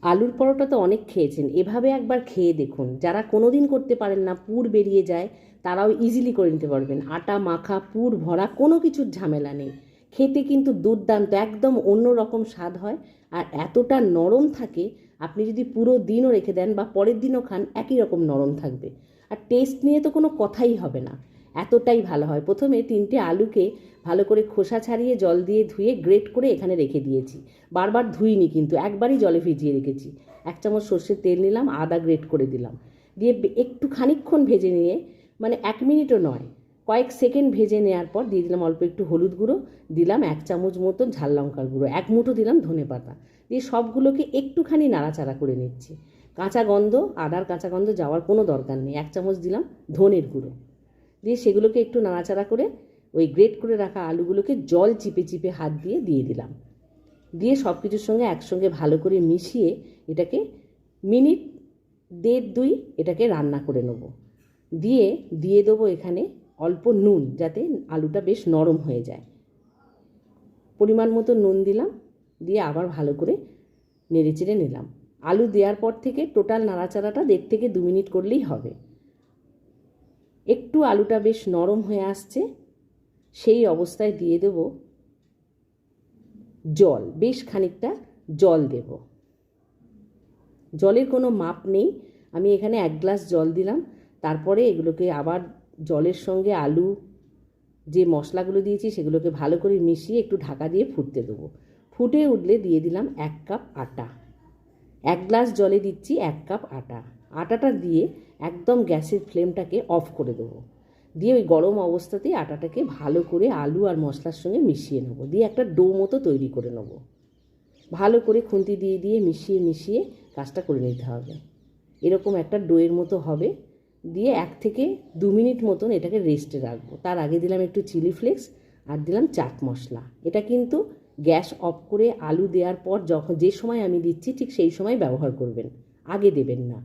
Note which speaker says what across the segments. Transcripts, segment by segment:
Speaker 1: আলুর পরোটা তো অনেক খেয়েছেন, এভাবে একবার খেয়ে দেখুন। যারা কোনো দিন করতে পারেন না, পুর বেরিয়ে যায়, তারাও ইজিলি করে নিতে পারবেন। আটা মাখা পুর ভরা, কোনো কিছুর ঝামেলা নেই। খেতে কিন্তু দুর্দান্ত, একদম অন্য রকম স্বাদ হয়। আর এতটা নরম থাকে, আপনি যদি পুরো দিনও রেখে দেন বা পরের দিনও খান, একই রকম নরম থাকবে। আর টেস্ট নিয়ে তো কোনো কথাই হবে না, এতটাই ভালো হয়। প্রথমে 3টে আলুকে ভালো করে খোসা ছাড়িয়ে জল দিয়ে ধুয়ে গ্রেট করে এখানে রেখে দিয়েছি। বারবার ধুইনি, কিন্তু একবারই জলে ভিজিয়ে রেখেছি। 1 চামচ সর্ষের তেল নিলাম, আদা গ্রেট করে দিলাম, দিয়ে একটু খানিকক্ষণ ভেজে নিয়ে, মানে 1 মিনিটও নয়, কয়েক সেকেন্ড ভেজে নেওয়ার পর দিয়ে দিলাম অল্প একটু হলুদ গুঁড়ো, দিলাম 1 চামচ মতো ঝাল লঙ্কার গুঁড়ো, 1 মুঠো দিলাম ধনে পাতা, দিয়ে সবগুলোকে একটুখানি নাড়াচাড়া করে নিচ্ছি। কাঁচা গন্ধ, আদার কাঁচা গন্ধ যাওয়ার কোনো দরকার নেই। 1 চামচ দিলাম ধনের গুঁড়ো, দিয়ে সেগুলোকে একটু নাড়াচাড়া করে ওই গ্রেট করে রাখা আলুগুলোকে জল চিপে চিপে হাত দিয়ে দিলাম। দিয়ে সব কিছুর সঙ্গে একসঙ্গে ভালো করে মিশিয়ে এটাকে মিনিট 1.5-2 এটাকে রান্না করে নেব। দিয়ে দেবো এখানে অল্প নুন, যাতে আলুটা বেশ নরম হয়ে যায়। পরিমাণ মতো নুন দিলাম, দিয়ে আবার ভালো করে নেড়েচেড়ে নিলাম। আলু দেওয়ার পর থেকে টোটাল নাড়াচাড়াটা 1.5-2 মিনিট করলেই হবে। একটু আলুটা বেশ নরম হয়ে আসছে, সেই অবস্থায় দিয়ে দেব জল, বেশ খানিকটা জল দেব। জলের কোনো মাপ নেই, আমি এখানে 1 গ্লাস জল দিলাম। তারপরে এগুলোকে আবার জলের সঙ্গে আলু যে মশলাগুলো দিয়েছি সেগুলোকে ভালো করে মিশিয়ে একটু ঢাকা দিয়ে ফুটতে দেবো। ফুটে উঠলে দিয়ে দিলাম 1 কাপ আটা। 1 গ্লাস জলে দিচ্ছি 1 কাপ আটা। আটাটা দিয়ে একদম গ্যাসের ফ্লেমটাকে অফ করে দেবো। দিয়ে ওই গরম অবস্থাতেই আটাটাকে ভালো করে আলু আর মশলার সঙ্গে মিশিয়ে নেবো, দিয়ে একটা ডো মতো তৈরি করে নেবো। ভালো করে খুন্তি দিয়ে মিশিয়ে কাজটা করে নিতে হবে। এরকম একটা ডোয়ের মতো হবে। দিয়ে 1 থেকে 2 মিনিট মতন এটাকে রেস্টে রাখবো। তার আগে দিলাম একটু চিলি ফ্লেক্স আর দিলাম চাট মশলা। এটা কিন্তু গ্যাস অফ করে আলু দেওয়ার পর যে সময় আমি দিচ্ছি ঠিক সেই সময় ব্যবহার করবেন, আগে দেবেন না।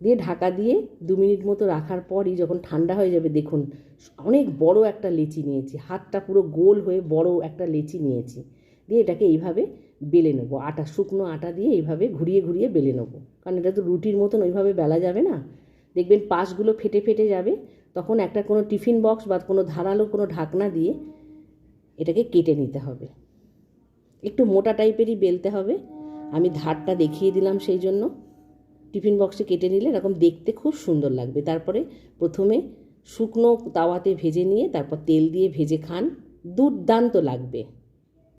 Speaker 1: দিয়ে ঢাকা দিয়ে 2 মিনিট মতো রাখার পরই যখন ঠান্ডা হয়ে যাবে, দেখুন অনেক বড় একটা লেচি নিয়েছি, হাতটা পুরো গোল হয়ে বড় একটা লেচি নিয়েছি। দিয়ে এটাকে এইভাবে বেলে নেবো, শুকনো আটা দিয়ে এইভাবে ঘুরিয়ে বেলে নেবো, কারণ এটা তো রুটির মতন ওইভাবে বেলা যাবে না। দেখবেন পাশগুলো ফেটে যাবে, তখন একটা কোনো টিফিন বক্স বা কোনো ধারালো কোনো ঢাকনা দিয়ে এটাকে কেটে নিতে হবে। একটু মোটা টাইপেরই বেলতে হবে, আমি ধারটা দেখিয়ে দিলাম সেই জন্য। টিফিন বক্সে কেটে নিলে এরকম দেখতে খুব সুন্দর লাগবে। তারপরে প্রথমে শুকনো তাওয়াতে ভেজে নিয়ে তারপর তেল দিয়ে ভেজে খান, দুর্দান্ত লাগবে।